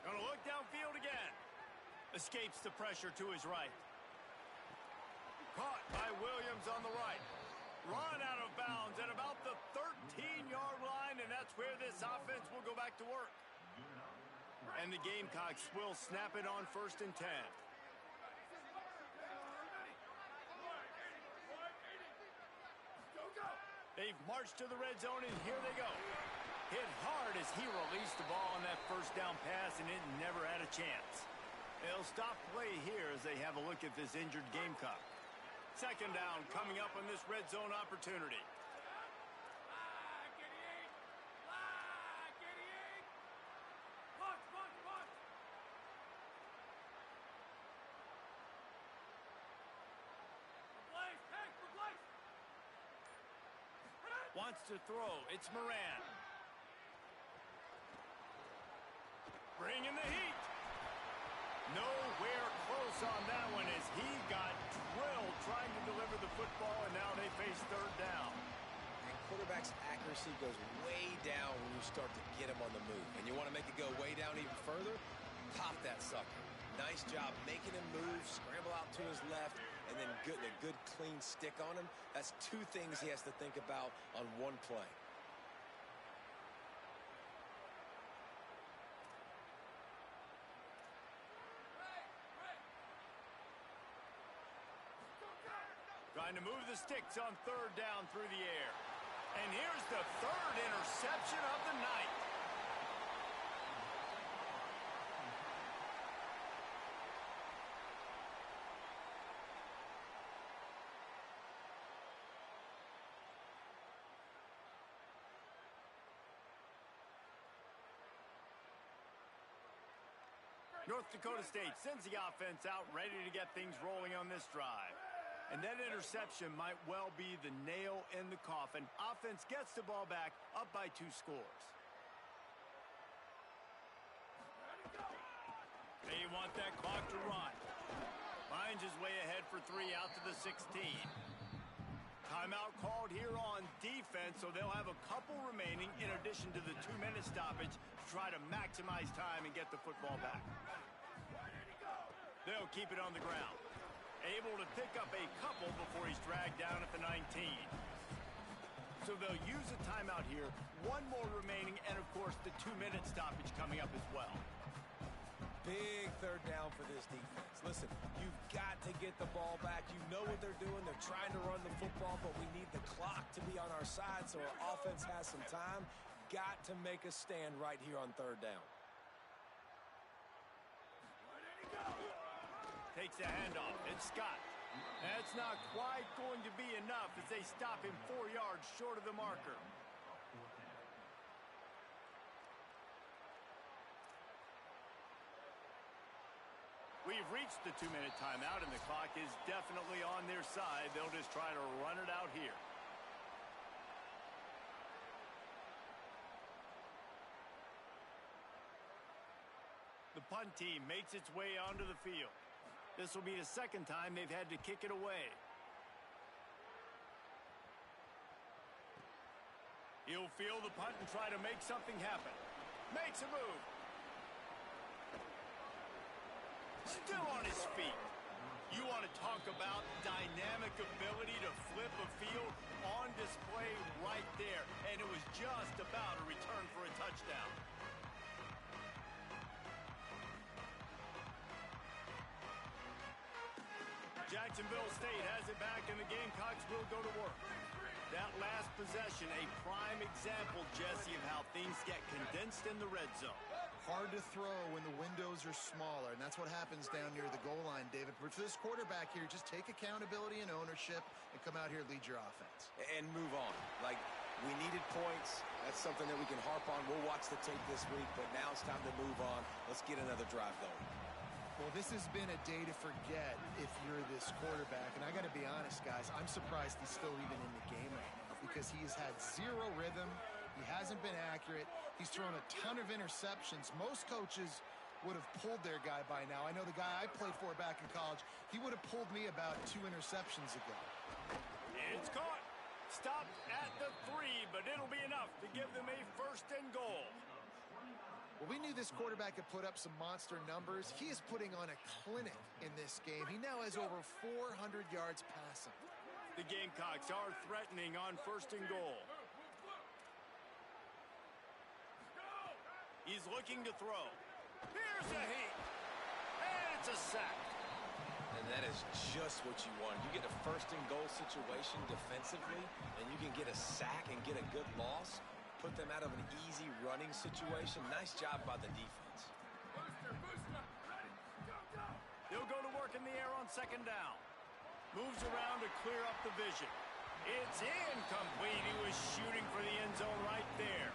[SPEAKER 1] Gonna look downfield again. Escapes the pressure to his right. Caught by Williams on the right. Run out of bounds at about the 13-yard line, and that's where this offense will go back to work. And the Gamecocks will snap it on 1st and 10. They've marched to the red zone, and here they go. Hit hard as he released the ball on that first down pass, and it never had a chance. They'll stop play here as they have a look at this injured Gamecock. 2nd down coming up on this red zone opportunity. Wants to throw. It's Moran. Bringing the heat. Nowhere close on that one as he got drilled trying to deliver the football, and now they face 3rd down.
[SPEAKER 2] And quarterback's accuracy goes way down when you start to get him on the move. And you want to make it go way down even further? Pop that sucker. Nice job making him move, scramble out to his left, and then getting a good clean stick on him. That's 2 things he has to think about on one play.
[SPEAKER 1] Trying to move the sticks on 3rd down through the air. And here's the 3rd interception of the night. North Dakota State sends the offense out ready to get things rolling on this drive. And that interception might well be the nail in the coffin. Offense gets the ball back, up by 2 scores. They want that clock to run. Finds his way ahead for 3 out to the 16. Timeout called here on defense, so they'll have a couple remaining in addition to the 2-minute stoppage to try to maximize time and get the football back. They'll keep it on the ground. Able to pick up a couple before he's dragged down at the 19. So they'll use a timeout here. 1 more remaining, and of course the 2-minute stoppage coming up as well.
[SPEAKER 4] Big 3rd down for this defense. Listen, you've got to get the ball back. You know what they're doing. They're trying to run the football, but we need the clock to be on our side so our offense has some time. Got to make a stand right here on 3rd down.
[SPEAKER 1] Takes a handoff. It's Scott. That's not quite going to be enough as they stop him 4 yards short of the marker. We've reached the 2-minute timeout, and the clock is definitely on their side. They'll just try to run it out here. The punt team makes its way onto the field. This will be the second time they've had to kick it away. He'll field the punt and try to make something happen. Makes a move. Still on his feet. You want to talk about dynamic ability to flip a field on display right there. And it was just about a return for a touchdown. Jacksonville State has it back, and the Gamecocks will go to work. That last possession, a prime example, Jesse, of how things get condensed in the red zone.
[SPEAKER 3] Hard to throw when the windows are smaller, and that's what happens down near the goal line, David. But for this quarterback here, just take accountability and ownership and come out here and lead your offense.
[SPEAKER 2] And move on. Like, we needed points. That's something that we can harp on. We'll watch the tape this week, but now it's time to move on. Let's get another drive going.
[SPEAKER 3] Well, this has been a day to forget if you're this quarterback. And I got to be honest, guys, I'm surprised he's still even in the game right now because he has had zero rhythm. He hasn't been accurate. He's thrown a ton of interceptions. Most coaches would have pulled their guy by now. I know the guy I played for back in college, he would have pulled me about 2 interceptions ago.
[SPEAKER 1] It's caught. Stopped at the 3, but it'll be enough to give them a 1st and goal.
[SPEAKER 3] Well, we knew this quarterback could put up some monster numbers. He is putting on a clinic in this game. He now has over 400 yards passing.
[SPEAKER 1] The Gamecocks are threatening on 1st and goal. He's looking to throw. Here's a heat. And it's a sack.
[SPEAKER 2] And that is just what you want. You get a 1st and goal situation defensively, and you can get a sack and get a good loss. Put them out of an easy running situation. Nice job by the defense.
[SPEAKER 6] Booster, booster, ready, go, go.
[SPEAKER 1] He'll go to work in the air on 2nd down. Moves around to clear up the vision. It's incomplete. He was shooting for the end zone right there.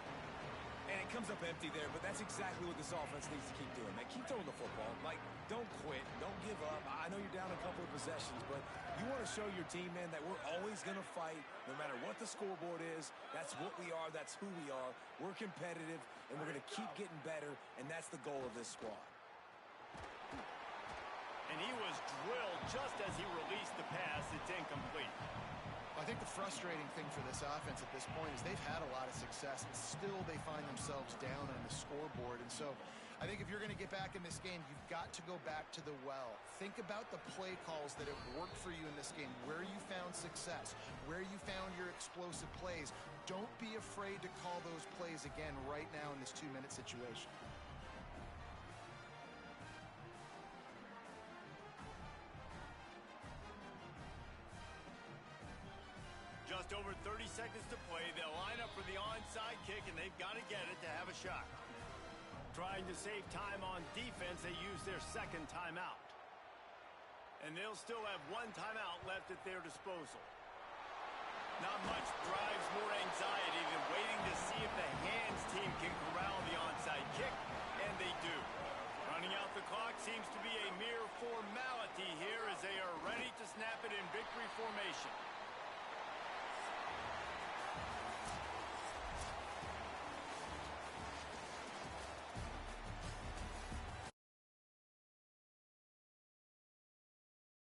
[SPEAKER 4] And it comes up empty there, but that's exactly what this offense needs to keep doing, man. Keep throwing the football. Like, don't quit. Don't give up. I know you're down a couple of possessions, but you want to show your team, man, that we're always going to fight no matter what the scoreboard is. That's what we are. That's who we are. We're competitive, and we're going to keep getting better, and that's the goal of this squad.
[SPEAKER 1] And he was drilled just as he released the pass. It's incomplete.
[SPEAKER 3] I think the frustrating thing for this offense at this point is they've had a lot of success, and still they find themselves down on the scoreboard. And so I think if you're going to get back in this game, you've got to go back to the well. Think about the play calls that have worked for you in this game, where you found success, where you found your explosive plays. Don't be afraid to call those plays again right now in this 2-minute situation.
[SPEAKER 1] Just over 30 seconds to play. They'll line up for the onside kick, and they've got to get it to have a shot. Trying to save time on defense, they use their 2nd timeout. And they'll still have 1 timeout left at their disposal. Not much drives more anxiety than waiting to see if the hands team can corral the onside kick, and they do. Running out the clock seems to be a mere formality here as they are ready to snap it in victory formation.